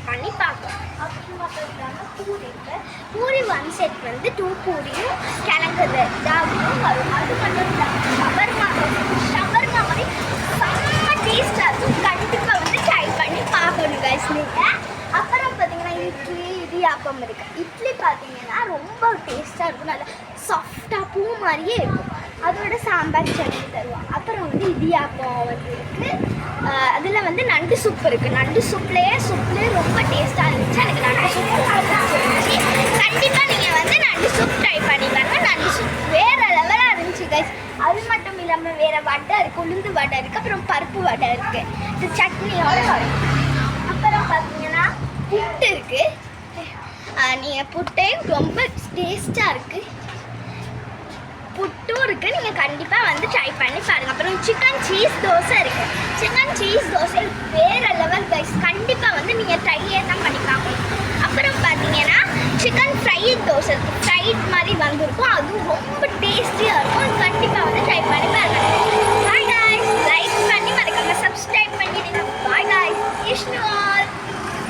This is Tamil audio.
பண்ணி பார்க்கலாம். அப்படின்னு பார்த்தோம்னா பூரி இருக்குது. பூரி 1 செட் வந்து 2 பூரியும் கிழங்குது இதாகவும் வரும். அது மட்டும் இல்லாமல் ஷவர்மா மாதிரி செம்ம டேஸ்ட்டாக இருக்கும். கண்டிப்பாக வந்து ட்ரை பண்ணி பார்க்கணும் கைஸ் நீங்கள். அப்புறம் பார்த்தீங்கன்னா இட்லி இடியாப்பம் இருக்குது. இட்லி பார்த்தீங்கன்னா ரொம்ப டேஸ்ட்டாக இருக்கும். நல்லா சாஃப்டாக பூ மாதிரியே இருக்கும். அதோட சாம்பார் சட்னி தருவாங்க. அப்புறம் வந்து இடியாப்பம் வந்து இருக்குது. அதில் வந்து நண்டு சூப் இருக்குது. நண்டு சூப்லேயே ரொம்ப டேஸ்ட்டாக இருந்துச்சு. எனக்கு நண்டு சூப் ரொம்ப பிடிச்சிருந்துச்சு. கண்டிப்பாக நீங்கள் வந்து நண்டு சூப் ட்ரை பண்ணி பாருங்க. நண்டு சூப் வேறு லெவலாக இருந்துச்சு கைஸ். அது மட்டும் இல்லாமல் வேறு வடை இருக்குது, உளுந்து வடை இருக்குது, அப்புறம் பருப்பு வடை இருக்குது. இது சட்னியோட வரும். அப்புறம் பார்த்தீங்கன்னா புட்டு இருக்குது. நீங்கள் புட்டே ரொம்ப டேஸ்ட்டாக இருக்குது. புட்டும் இருக்குது. நீங்கள் கண்டிப்பாக வந்து ட்ரை பண்ணி பாருங்கள். அப்புறம் சிக்கன் சீஸ் தோசை இருக்குது. சிக்கன் சீஸ் தோசை வேறு லெவல் கைஸ். கண்டிப்பாக வந்து நீங்கள் ட்ரையே தான் பண்ணி பார்க்கணும். அப்புறம் பார்த்தீங்கன்னா சிக்கன் ஃப்ரை தோசை இருக்குது. ஃப்ரைட் மாதிரி வந்துருக்கும். அதுவும் ரொம்ப டேஸ்டியாக இருக்கும். கண்டிப்பாக வந்து ட்ரை பண்ணி பாருங்கள். Bye guys. லைக் பண்ணி மறக்காம சப்ஸ்கிரைப் பண்ணிடுங்க. Bye guys. விஷ்ணு.